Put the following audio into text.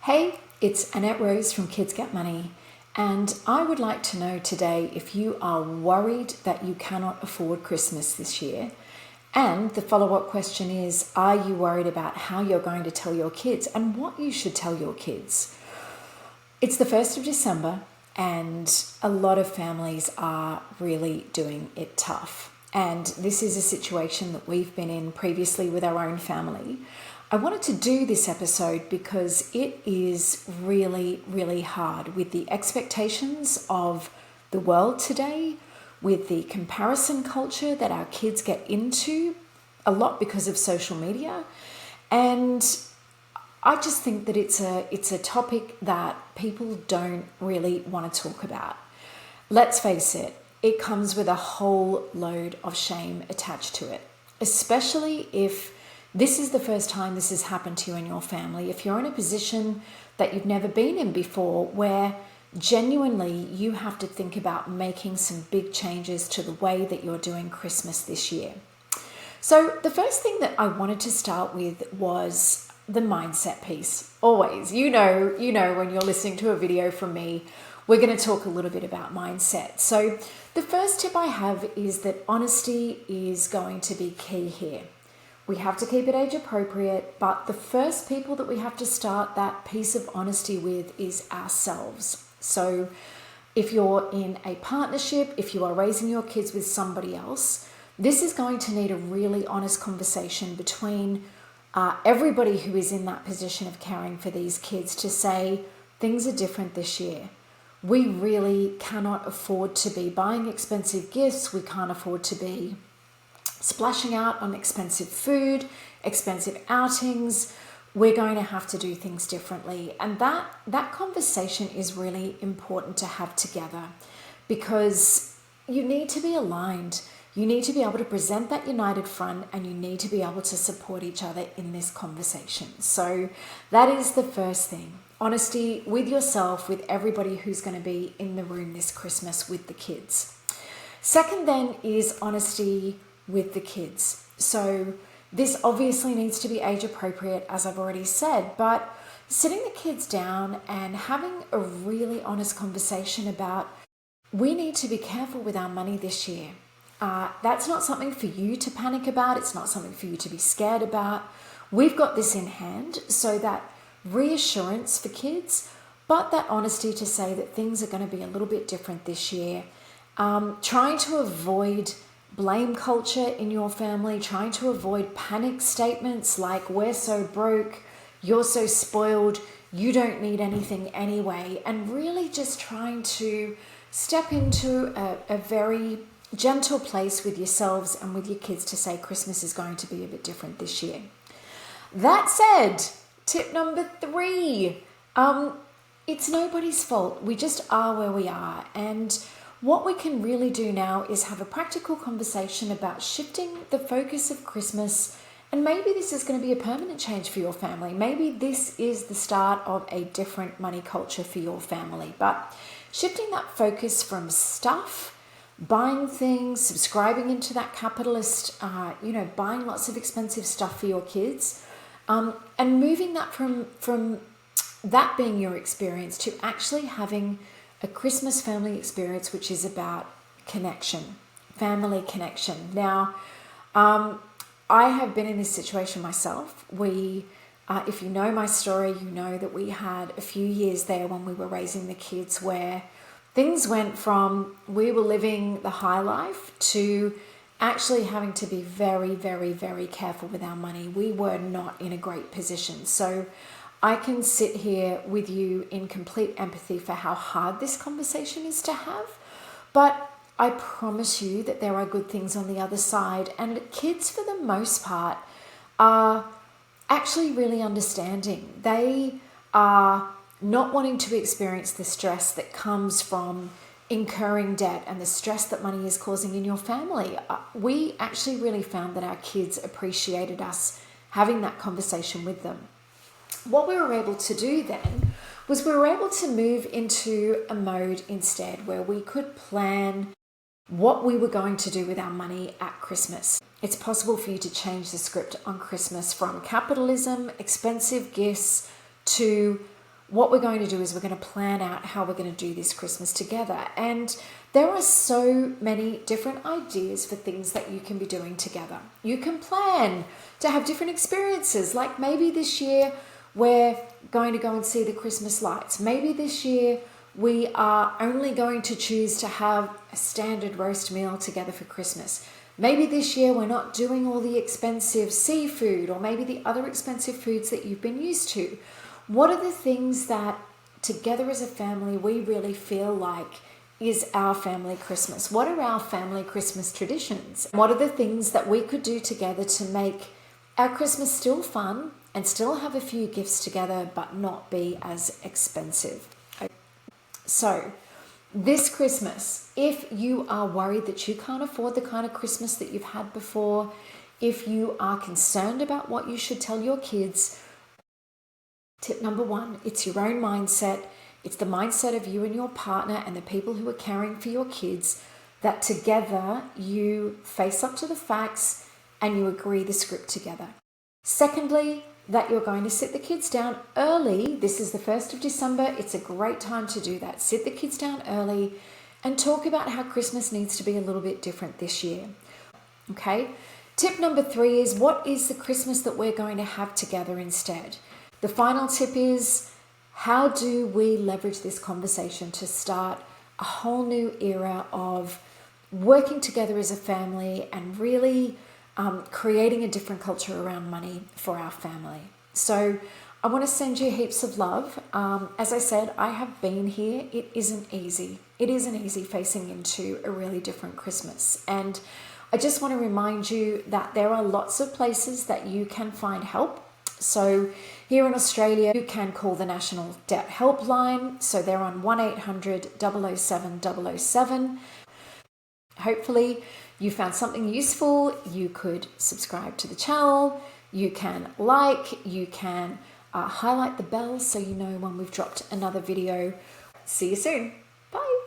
Hey, it's Annette Rose from Kids Get Money, and I would like to know today if you are worried that you cannot afford Christmas this year. And the follow-up question is, are you worried about how you're going to tell your kids and what you should tell your kids? It's the 1st of December, and a lot of families are really doing it tough. And this is a situation that we've been in previously with our own family. I wanted to do this episode because it is really, really hard with the expectations of the world today, with the comparison culture that our kids get into, a lot because of social media. And I just think that it's a topic that people don't really want to talk about. Let's face it, it comes with a whole load of shame attached to it, especially if this is the first time this has happened to you in your family. If you're in a position that you've never been in before, where genuinely you have to think about making some big changes to the way that you're doing Christmas this year. So the first thing that I wanted to start with was the mindset piece. Always, you know, when you're listening to a video from me, we're going to talk a little bit about mindset. So the first tip I have is that honesty is going to be key here. We have to keep it age appropriate, but the first people that we have to start that piece of honesty with is ourselves. So if you're in a partnership, if you are raising your kids with somebody else, this is going to need a really honest conversation between everybody who is in that position of caring for these kids to say, things are different this year. We really cannot afford to be buying expensive gifts. We can't afford to be splashing out on expensive food, expensive outings. We're going to have to do things differently. And that conversation is really important to have together, because you need to be aligned. You need to be able to present that united front, and you need to be able to support each other in this conversation. So that is the first thing. Honesty with yourself, with everybody who's going to be in the room this Christmas with the kids. Second then is honesty with the kids. So this obviously needs to be age appropriate, as I've already said, but sitting the kids down and having a really honest conversation about, we need to be careful with our money this year. That's not something for you to panic about. It's not something for you to be scared about. We've got this in hand, so that reassurance for kids, but that honesty to say that things are going to be a little bit different this year. Trying to avoid blame culture in your family, trying to avoid panic statements like, we're so broke, you're so spoiled, you don't need anything anyway, and really just trying to step into a very gentle place with yourselves and with your kids to say Christmas is going to be a bit different this year. That said, tip number 3, it's nobody's fault. We just are where we are. And what we can really do now is have a practical conversation about shifting the focus of Christmas. And maybe this is going to be a permanent change for your family. Maybe this is the start of a different money culture for your family. But shifting that focus from stuff, buying things, subscribing into that capitalist, buying lots of expensive stuff for your kids, and moving that from that being your experience to actually having a Christmas family experience, which is about connection, family connection. Now, I have been in this situation myself. If you know my story, you know that we had a few years there when we were raising the kids where things went from we were living the high life to actually having to be very, very, very careful with our money. We were not in a great position. So I can sit here with you in complete empathy for how hard this conversation is to have, but I promise you that there are good things on the other side, and kids, for the most part, are actually really understanding. They are not wanting to experience the stress that comes from incurring debt and the stress that money is causing in your family. We actually really found that our kids appreciated us having that conversation with them. What we were able to do then was we were able to move into a mode instead where we could plan what we were going to do with our money at Christmas. It's possible for you to change the script on Christmas from capitalism, expensive gifts, to what we're going to do is we're going to plan out how we're going to do this Christmas together. And there are so many different ideas for things that you can be doing together. You can plan to have different experiences, like maybe this year we're going to go and see the Christmas lights. Maybe this year we are only going to choose to have a standard roast meal together for Christmas. Maybe this year we're not doing all the expensive seafood or maybe the other expensive foods that you've been used to. What are the things that together as a family we really feel like is our family Christmas? What are our family Christmas traditions? What are the things that we could do together to make our Christmas still fun and still have a few gifts together but not be as expensive? So this Christmas, if you are worried that you can't afford the kind of Christmas that you've had before, if you are concerned about what you should tell your kids, tip number one, it's your own mindset. It's the mindset of you and your partner and the people who are caring for your kids, that together you face up to the facts and you agree the script together. Secondly, that you're going to sit the kids down early. This is the 1st of December. It's a great time to do that. Sit the kids down early and talk about how Christmas needs to be a little bit different this year. Okay? Tip number 3 is, what is the Christmas that we're going to have together instead? The final tip is, how do we leverage this conversation to start a whole new era of working together as a family and really creating a different culture around money for our family? So I want to send you heaps of love. As I said, I have been here. It isn't easy. It isn't easy facing into a really different Christmas. And I just want to remind you that there are lots of places that you can find help. So here in Australia, you can call the National Debt Helpline. So they're on 1-800-007-007. Hopefully you found something useful. You could subscribe to the channel. You can you can highlight the bell so you know when we've dropped another video. See you soon. Bye.